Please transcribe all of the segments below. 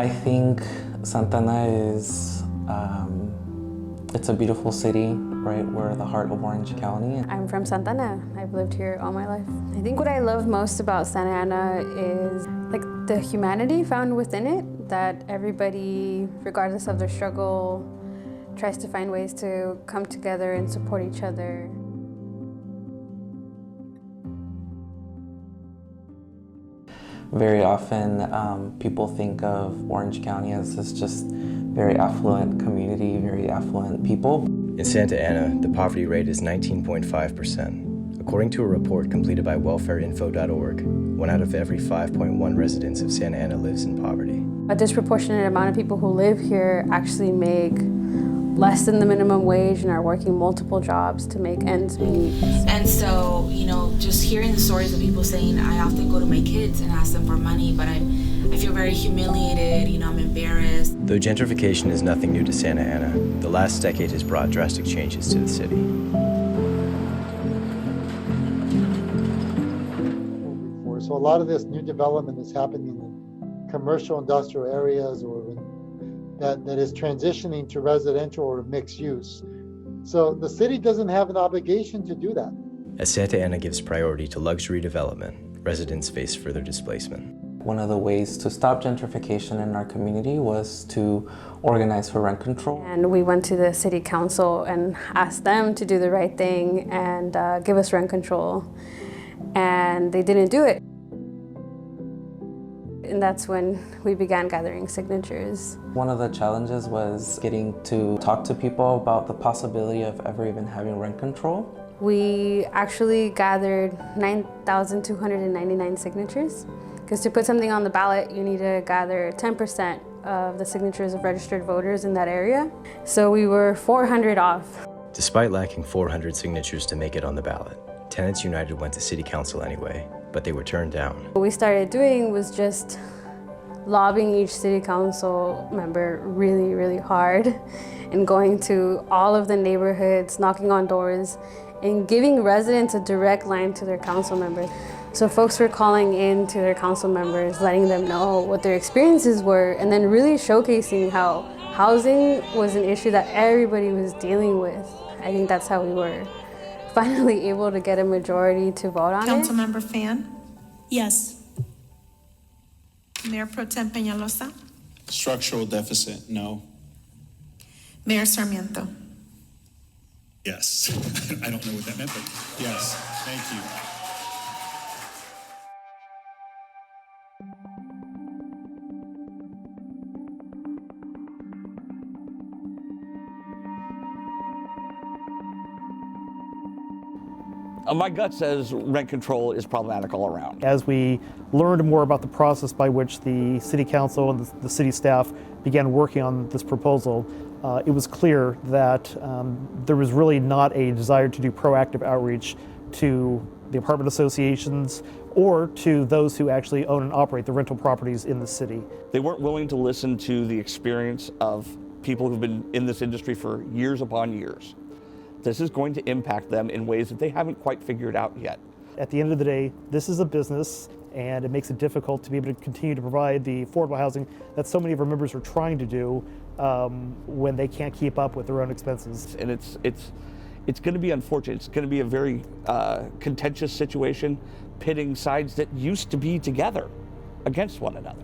I think Santa Ana is, it's a beautiful city, right? We're the heart of Orange County. I'm from Santa Ana. I've lived here all my life. I think what I love most about Santa Ana is like the humanity found within it, that everybody, regardless of their struggle, tries to find ways to come together and support each other. Very often, people think of Orange County as this just very affluent community, very affluent people. In Santa Ana, the poverty rate is 19.5%. According to a report completed by welfareinfo.org, 1 out of every 5.1 residents of Santa Ana lives in poverty. A disproportionate amount of people who live here actually make less than the minimum wage and are working multiple jobs to make ends meet. And so, just hearing the stories of people saying, I often go to my kids and ask them for money, but I feel very humiliated, I'm embarrassed. Though gentrification is nothing new to Santa Ana, the last decade has brought drastic changes to the city. So a lot of this new development is happening in commercial industrial areas or that is transitioning to residential or mixed use. So the city doesn't have an obligation to do that. As Santa Ana gives priority to luxury development, residents face further displacement. One of the ways to stop gentrification in our community was to organize for rent control. And we went to the city council and asked them to do the right thing and give us rent control. And they didn't do it. And that's when we began gathering signatures. One of the challenges was getting to talk to people about the possibility of ever even having rent control. We actually gathered 9,299 signatures. Because to put something on the ballot, you need to gather 10% of the signatures of registered voters in that area. So we were 400 off. Despite lacking 400 signatures to make it on the ballot, Tenants United went to city council anyway, but they were turned down. What we started doing was just lobbying each city council member really, really hard and going to all of the neighborhoods, knocking on doors, and giving residents a direct line to their council members. So folks were calling in to their council members, letting them know what their experiences were, and then really showcasing how housing was an issue that everybody was dealing with. I think that's how we were finally able to get a majority to vote on it. Councilmember Fan? Yes. Mayor Pro Tem Peñalosa? Structural deficit, no. Mayor Sarmiento? Yes. I don't know what that meant, but yes, thank you. My gut says rent control is problematic all around. As we learned more about the process by which the city council and the city staff began working on this proposal, it was clear that there was really not a desire to do proactive outreach to the apartment associations or to those who actually own and operate the rental properties in the city. They weren't willing to listen to the experience of people who've been in this industry for years upon years. This is going to impact them in ways that they haven't quite figured out yet. At the end of the day, this is a business, and it makes it difficult to be able to continue to provide the affordable housing that so many of our members are trying to do when they can't keep up with their own expenses. And it's going to be unfortunate. It's going to be a very contentious situation, pitting sides that used to be together against one another.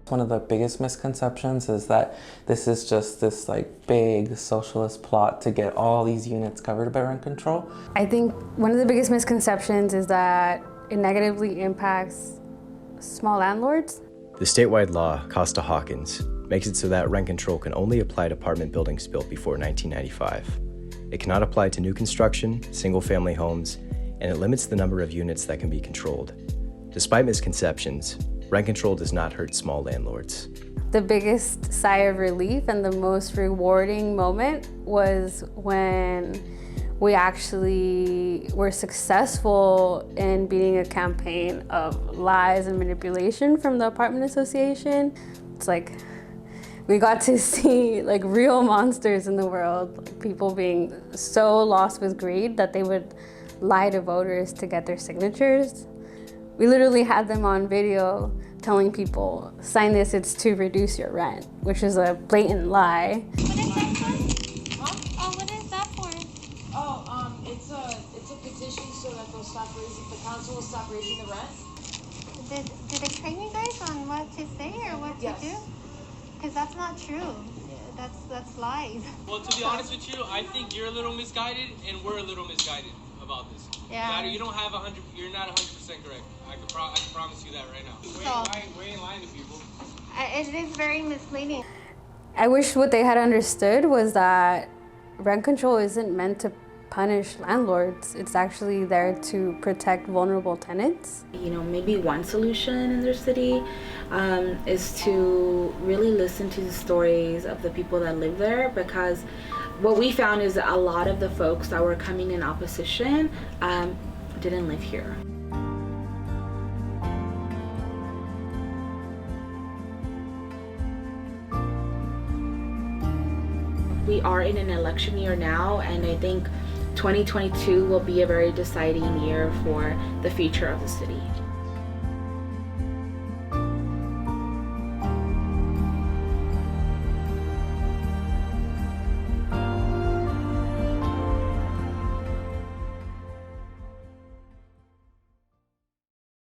One of the biggest misconceptions is that this is just this big socialist plot to get all these units covered by rent control. I think one of the biggest misconceptions is that it negatively impacts small landlords. The statewide law, Costa-Hawkins, makes it so that rent control can only apply to apartment buildings built before 1995. It cannot apply to new construction, single-family homes, and it limits the number of units that can be controlled. Despite misconceptions, rent control does not hurt small landlords. The biggest sigh of relief and the most rewarding moment was when we actually were successful in beating a campaign of lies and manipulation from the apartment association. It's like we got to see real monsters in the world, people being so lost with greed that they would lie to voters to get their signatures. We literally had them on video telling people, sign this, it's to reduce your rent, which is a blatant lie. What is that for? Huh? Oh, what is that for? Oh, it's a petition so that they'll stop raising, the council will stop raising the rent. Did they train you guys on what to say or what to do? Because that's not true. That's lies. Well, to be honest with you, I think you're a little misguided and we're a little misguided about this. Yeah. You don't have 100. You're not 100% correct. I can promise you that right now. We ain't lying to people. It is very misleading. I wish what they had understood was that rent control isn't meant to punish landlords. It's actually there to protect vulnerable tenants. You know, maybe one solution in their city is to really listen to the stories of the people that live there, because what we found is that a lot of the folks that were coming in opposition didn't live here. We are in an election year now, and I think 2022 will be a very deciding year for the future of the city.